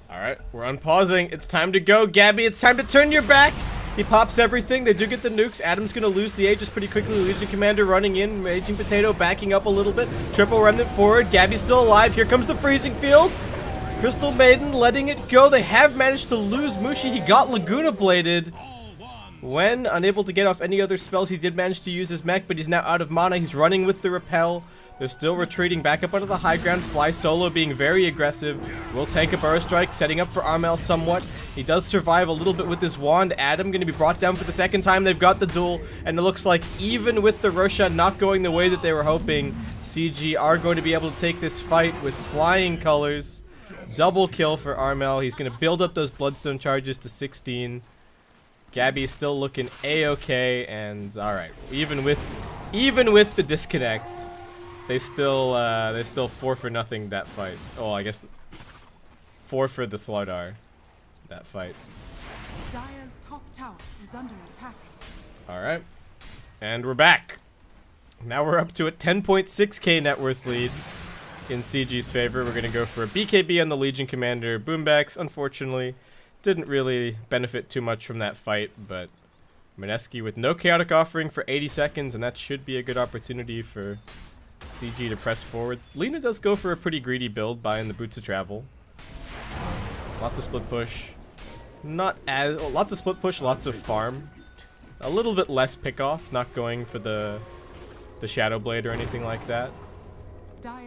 Alright, we're unpausing. It's time to go, Gabby. It's time to turn your back. He pops everything. They do get the nukes. Adam's going to lose the Aegis pretty quickly. Legion Commander running in. Raging Potato backing up a little bit. Triple Remnant forward. Gabby's still alive. Here comes the freezing field. Crystal Maiden letting it go. They have managed to lose Mushi. He got Laguna Bladed. When unable to get off any other spells, he did manage to use his mech, but he's now out of mana. He's running with the repel. They're still retreating back up onto the high ground. Fly Solo being very aggressive. Will tank a Burrow Strike, setting up for Armel somewhat. He does survive a little bit with his wand. Adam going to be brought down for the second time. They've got the duel, and it looks like even with the Roshan not going the way that they were hoping, CG are going to be able to take this fight with flying colors. Double kill for Armel. He's going to build up those Bloodstone charges to 16. Gabby's still looking A-okay, and alright, even with the disconnect, they still 4-for-0 that fight. Oh, I guess 4 for the Slardar, that fight. Dire's top tower is under attack. Alright, and we're back. Now we're up to a 10.6k net worth lead in CG's favor. We're gonna go for a BKB on the Legion Commander. Boombacks, unfortunately, didn't really benefit too much from that fight, but Mineski with no Chaotic Offering for 80 seconds, and that should be a good opportunity for CG to press forward. Lina does go for a pretty greedy build, buying the Boots of Travel. So, lots of split push. Lots of split push, lots of farm. A little bit less pick off, not going for the Shadow Blade or anything like that.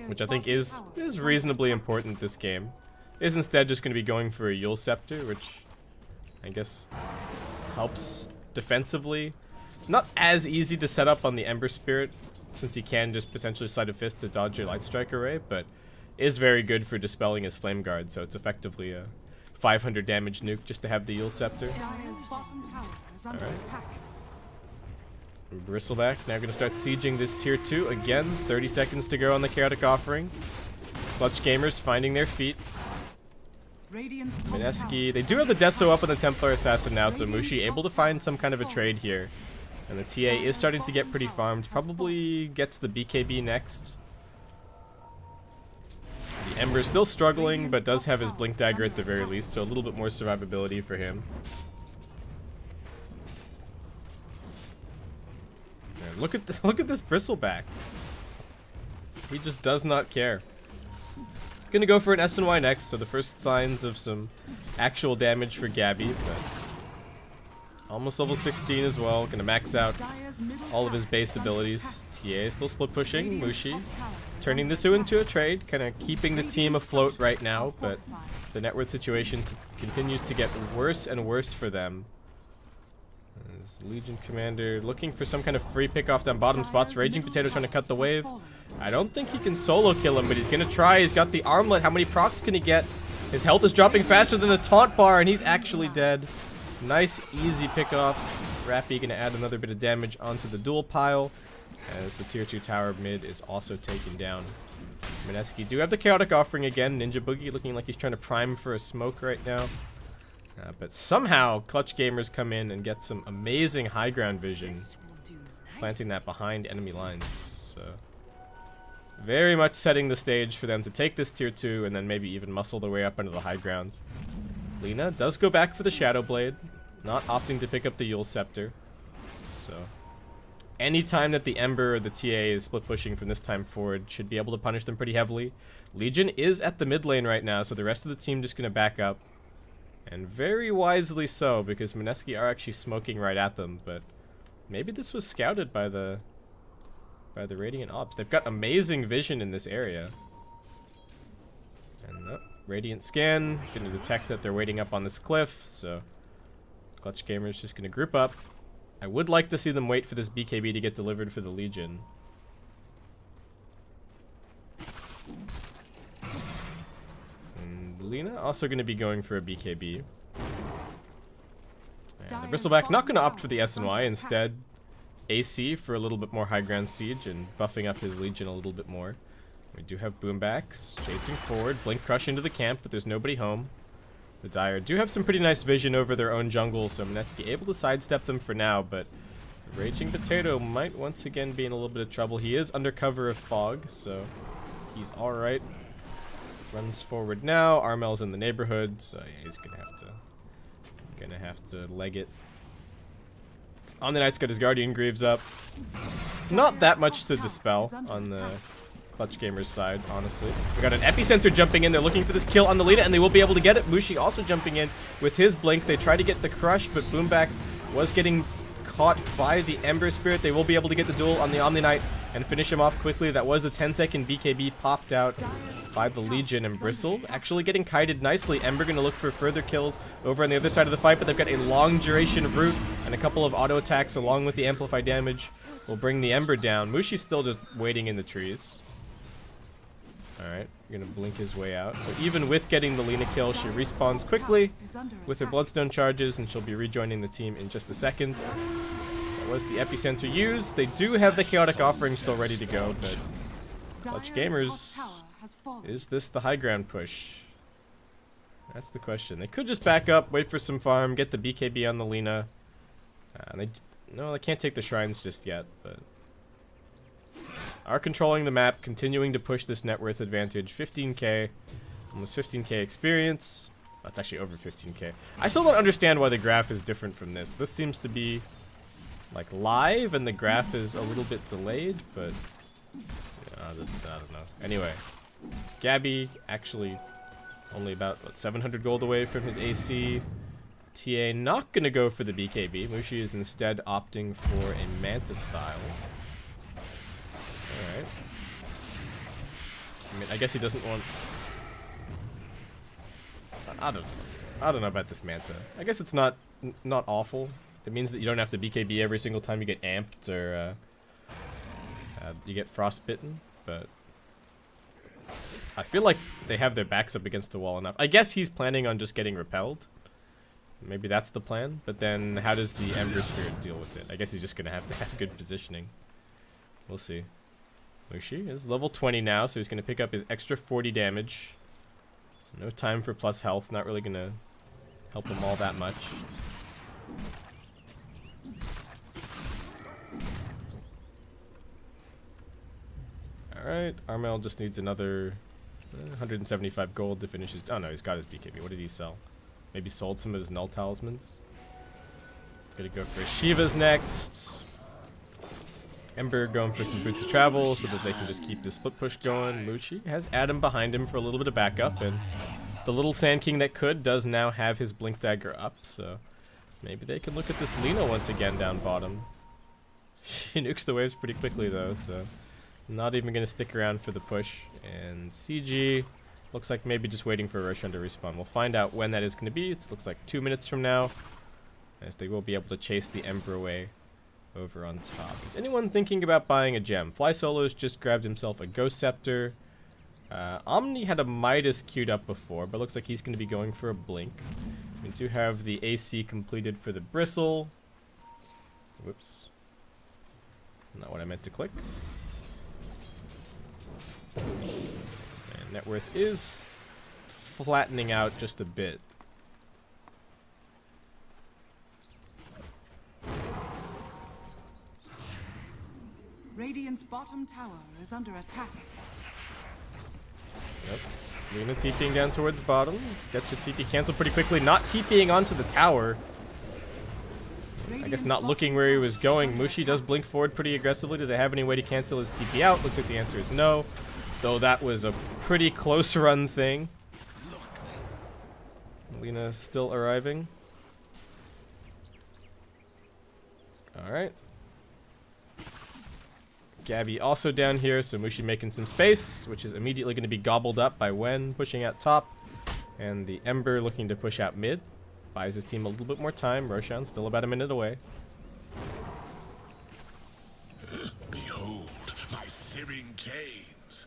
Which I think is reasonably important this game. Is instead just going to be going for a Yule Scepter, which I guess helps defensively. Not as easy to set up on the Ember Spirit, since he can just potentially Sleight of Fist to dodge your Light Strike Array, but is very good for dispelling his Flame Guard, so it's effectively a 500 damage nuke just to have the Yule Scepter. Dire's bottom tower is under attack. Bristleback now going to start sieging this tier 2 again. 30 seconds to go on the Chaotic Offering. Clutch Gamers finding their feet. Mineski, they do have the Deso up on the Templar Assassin now, so Mushi able to find some kind of a trade here. And the TA is starting to get pretty farmed. Probably gets the BKB next. The Ember is still struggling, but does have his Blink Dagger at the very least, so a little bit more survivability for him. Man, look at this Bristleback. He just does not care. Gonna go for an SNY next, so the first signs of some actual damage for Gabby, but almost level 16 as well. Gonna max out all of his base abilities. TA still split pushing. Mushi turning this into a trade, kind of keeping the team afloat right now, but the net worth situation continues to get worse and worse for them. As Legion Commander looking for some kind of free pick off down bottom spots. Raging Potato trying to cut the wave. I don't think he can solo kill him, but he's gonna try. He's got the armlet. How many procs can he get? His health is dropping faster than the taunt bar, and he's actually dead. Nice, easy pick off. Rappy gonna add another bit of damage onto the duel pile, as the tier 2 tower mid is also taken down. Mineski do have the Chaotic Offering again. Ninja Boogie looking like he's trying to prime for a smoke right now. But somehow, Clutch Gamers come in and get some amazing high ground vision, planting that behind enemy lines. So, very much setting the stage for them to take this tier 2 and then maybe even muscle their way up into the high ground. Lina does go back for the Shadow Blade, not opting to pick up the Yule Scepter. So, anytime that the Ember or the TA is split pushing from this time forward, should be able to punish them pretty heavily. Legion is at the mid lane right now, so the rest of the team just going to back up. And very wisely so, because Mineski are actually smoking right at them, but maybe this was scouted by the Radiant Ops. They've got amazing vision in this area. And Radiant Scan, going to detect that they're waiting up on this cliff, so Clutch Gamers just going to group up. I would like to see them wait for this BKB to get delivered for the Legion. Lina also going to be going for a BKB. And the Bristleback not going to opt for the SNY, instead AC for a little bit more high ground siege and buffing up his Legion a little bit more. We do have Boombacks chasing forward, Blink Crush into the camp, but there's nobody home. The Dire do have some pretty nice vision over their own jungle, so Mineski able to sidestep them for now, but Raging Potato might once again be in a little bit of trouble. He is under cover of fog, so he's alright. Runs forward now. Armel's in the neighborhood, so yeah, he's gonna have to leg it. Omni-Knight's got his Guardian Greaves up. Not that much to dispel on the Clutch Gamers side, honestly. We got an Epicenter jumping in. They're looking for this kill on the Lina, and they will be able to get it. Mushi also jumping in with his Blink. They try to get the crush, but Boombax was getting caught by the Ember Spirit. They will be able to get the duel on the Omni-Knight and finish him off quickly. That was the 10-second BKB popped out by the Legion, and Bristle actually getting kited nicely. Ember going to look for further kills over on the other side of the fight, but they've got a long duration root and a couple of auto attacks along with the amplify damage will bring the Ember down. Mushi's still just waiting in the trees. Alright, gonna blink his way out. So even with getting the Lina kill, she respawns quickly with her Bloodstone charges, and she'll be rejoining the team in just a second. That was the Epicenter used. They do have the Chaotic Offering still ready to go, but Clutch Gamers, is this the high ground push? That's the question. They could just back up, wait for some farm, get the BKB on the Lina. No, they can't take the shrines just yet, but are controlling the map, continuing to push this net worth advantage. 15k, almost 15k experience. That's actually over 15k. I still don't understand why the graph is different from this. This seems to be like live, and the graph is a little bit delayed, but yeah, I don't know. Anyway, Gabby actually only about 700 gold away from his AC. TA not gonna go for the BKB. Mushi is instead opting for a Manta style. Alright. I mean, I guess he doesn't want... I don't know about this Manta. I guess it's not awful. It means that you don't have to BKB every single time you get amped or you get frostbitten, but I feel like they have their backs up against the wall enough. I guess he's planning on just getting repelled. Maybe that's the plan, but then how does the Ember Spirit deal with it? I guess he's just gonna have to have good positioning. We'll see. Mushi is level 20 now, so he's gonna pick up his extra 40 damage. No time for plus health, not really gonna help him all that much. Alright, Armel just needs another 175 gold to finish his... Oh no, he's got his BKB. What did he sell? Maybe sold some of his null talismans. Gonna go for Shiva's next. Ember going for some boots of travel so that they can just keep the split push going. Mushi has Adam behind him for a little bit of backup, and the little Sand King that could does now have his Blink Dagger up, so maybe they can look at this Lina once again down bottom. She nukes the waves pretty quickly though, so not even gonna stick around for the push. And CG looks like maybe just waiting for Roshan to respawn. We'll find out when that is going to be. It looks like 2 minutes from now, as they will be able to chase the Ember away over on top. Is anyone thinking about buying a gem? Fly Solo's just grabbed himself a Ghost Scepter. Omni had a Midas queued up before, but looks like he's going to be going for a Blink. We do have the AC completed for the Bristle. Whoops. Not what I meant to click. And net worth is flattening out just a bit. Radiant's bottom tower is under attack. Yep. Luna TPing down towards bottom. Gets her TP canceled pretty quickly. Not TPing onto the tower. I guess not looking where he was going. Mushi does blink forward pretty aggressively. Do they have any way to cancel his TP out? Looks like the answer is no. Though that was a pretty close run thing. Lina still arriving. Alright. Gabby also down here, so Mushi making some space, which is immediately going to be gobbled up by Wen pushing out top. And the Ember looking to push out mid. Buys his team a little bit more time. Roshan still about a minute away. Behold my searing chains.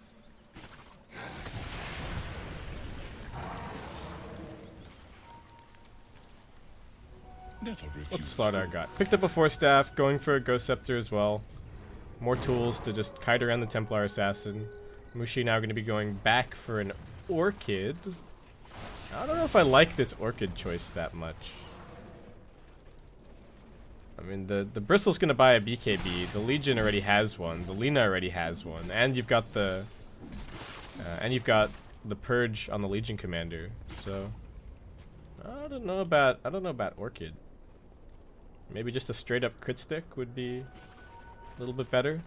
What's Slardar got? Picked up a 4-staff, going for a Ghost Scepter as well. More tools to just kite around the Templar Assassin. Mushi now going to be going back for an Orchid. I don't know if I like this Orchid choice that much. I mean, the Bristle's gonna buy a BKB. The Legion already has one. The Lina already has one, and you've got the Purge on the Legion commander. So I don't know about Orchid. Maybe just a straight up crit stick would be a little bit better.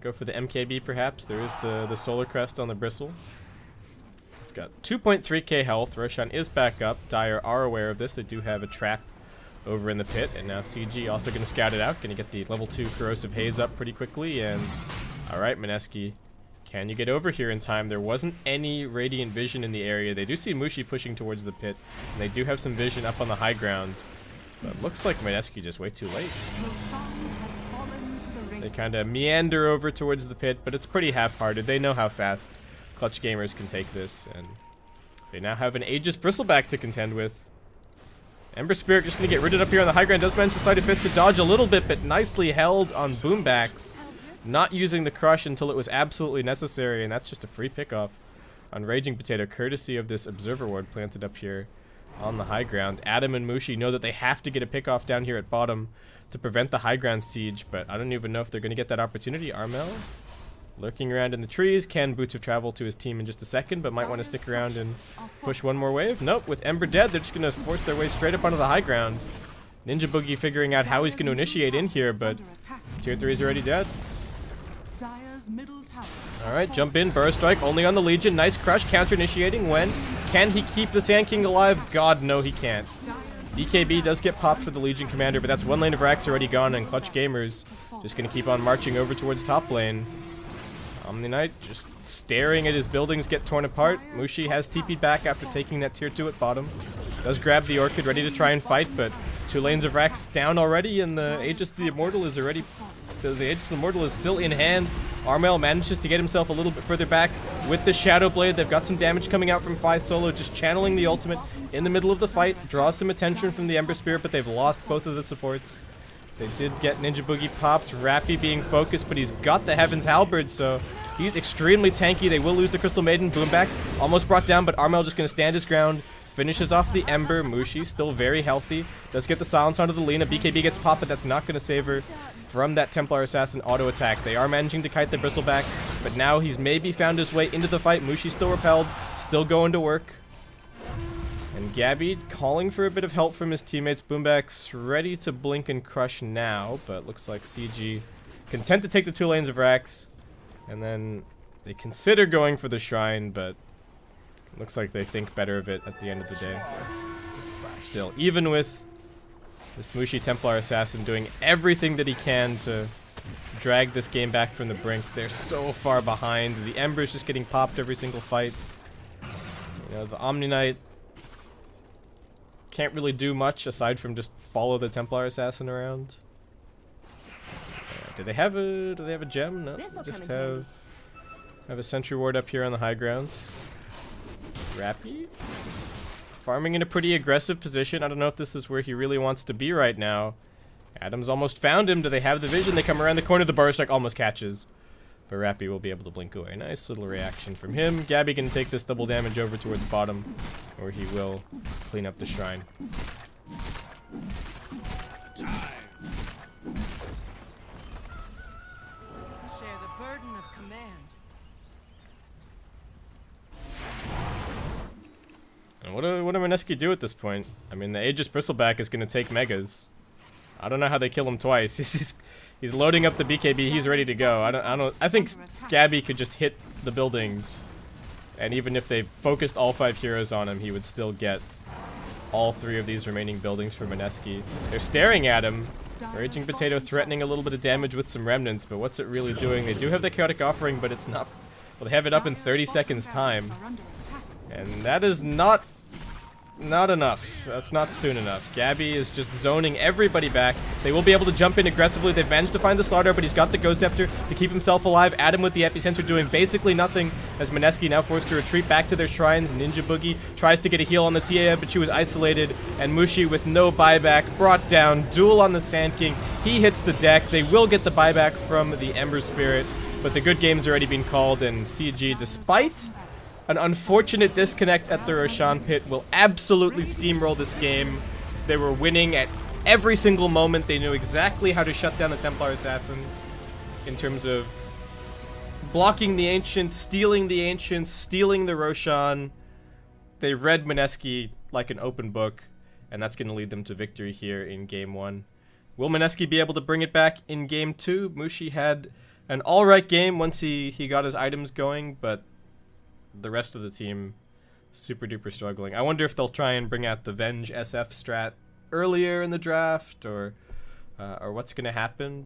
Go for the MKB perhaps. There is the Solar Crest on the Bristle. It's got 2.3k health. Roshan is back up. Dire are aware of this. They do have a trap over in the pit, and now CG also going to scout it out. Going to get the level 2 Corrosive Haze up pretty quickly, and alright, Mineski, can you get over here in time? There wasn't any Radiant Vision in the area. They do see Mushi pushing towards the pit, and they do have some vision up on the high ground, but looks like Mineski just way too late. They kind of meander over towards the pit, but it's pretty half-hearted. They know how fast Clutch Gamers can take this, and they now have an Aegis Bristleback to contend with. Ember Spirit just going to get rid of it up here on the high ground. Does manage to Sleight of Fist to dodge a little bit, but nicely held on Boombacks. Not using the Crush until it was absolutely necessary, and that's just a free pickoff on Raging Potato, courtesy of this Observer Ward planted up here on the high ground. Adam and Mushi know that they have to get a pickoff down here at bottom to prevent the high ground siege, but I don't even know if they're going to get that opportunity. Armel lurking around in the trees. Can Boots of Travel to his team in just a second, but might want to stick around and push one more wave. Nope, with Ember dead, they're just going to force their way straight up onto the high ground. Ninja Boogie figuring out how he's going to initiate in here, but tier 3 is already dead. Alright, jump in, Burrow Strike, only on the Legion. Nice Crush, counter initiating when? Can he keep the Sand King alive? God, no, he can't. BKB does get popped for the Legion commander, but that's one lane of Rax already gone, and Clutch Gamers just going to keep on marching over towards top lane. Omni Knight just staring at his buildings get torn apart. Mushi has TP'd back after taking that tier 2 at bottom. Does grab the Orchid, ready to try and fight, but 2 lanes of Rax down already, and the Aegis the Immortal is already... The Aegis the Immortal is still in hand. Armel manages to get himself a little bit further back with the Shadow Blade. They've got some damage coming out from Phi Solo, just channeling the ultimate in the middle of the fight. Draws some attention from the Ember Spirit, but they've lost both of the supports. They did get Ninja Boogie popped, Rappy being focused, but he's got the Heaven's Halberd, so he's extremely tanky. They will lose the Crystal Maiden. Boomback almost brought down, but Armel just going to stand his ground. Finishes off the Ember. Mushi still very healthy. Does get the silence onto the Lina. BKB gets popped, but that's not going to save her from that Templar Assassin auto attack. They are managing to kite the Bristleback, but now he's maybe found his way into the fight. Mushi's still repelled, still going to work. And Gabby calling for a bit of help from his teammates. Boomback's ready to blink and crush now, but looks like CG content to take the 2 lanes of Rax. And then they consider going for the Shrine, but looks like they think better of it at the end of the day. Still, even with this Mushi Templar Assassin doing everything that he can to drag this game back from the brink, they're so far behind. The Ember's just getting popped every single fight. You know, the Omni Knight can't really do much aside from just follow the Templar Assassin around. Do they have a gem? No, just have a sentry ward up here on the high ground. Rappy farming in a pretty aggressive position. I don't know if this is where he really wants to be right now. Adam's almost found him. Do they have the vision? They come around the corner. The Burrow Strike almost catches, but Rappy will be able to blink away. Nice little reaction from him. Gabby can take this double damage over towards bottom, or he will clean up the Shrine. Share the burden of command. And what do Mineski do at this point? I mean, the Aegis Bristleback is going to take Megas. I don't know how they kill him twice. He's loading up the BKB. He's ready to go. I think Gabby could just hit the buildings, and even if they focused all 5 heroes on him, he would still get all 3 of these remaining buildings for Mineski. They're staring at him. Raging Potato threatening a little bit of damage with some remnants, but what's it really doing? They do have the Chaotic Offering, but it's not... Well, they have it up in 30 seconds time, and that is not enough. That's not soon enough. Gabby is just zoning everybody back. They will be able to jump in aggressively. They've managed to find the Slaughter, but he's got the Ghost Scepter to keep himself alive. Adam with the Epicenter doing basically nothing as Mineski now forced to retreat back to their shrines. Ninja Boogie tries to get a heal on the TA, but she was isolated, and Mushi with no buyback brought down. Duel on the Sand King. He hits the deck. They will get the buyback from the Ember Spirit, but the good game's already been called, and CG, despite An unfortunate disconnect at the Roshan pit will absolutely steamroll this game. They were winning at every single moment. They knew exactly how to shut down the Templar Assassin in terms of blocking the Ancients, stealing the Roshan. They read Mineski like an open book, and that's going to lead them to victory here in Game 1. Will Mineski be able to bring it back in Game 2? Mushi had an alright game once he got his items going, but the rest of the team super duper struggling. I wonder if they'll try and bring out the Venge SF strat earlier in the draft, or what's going to happen.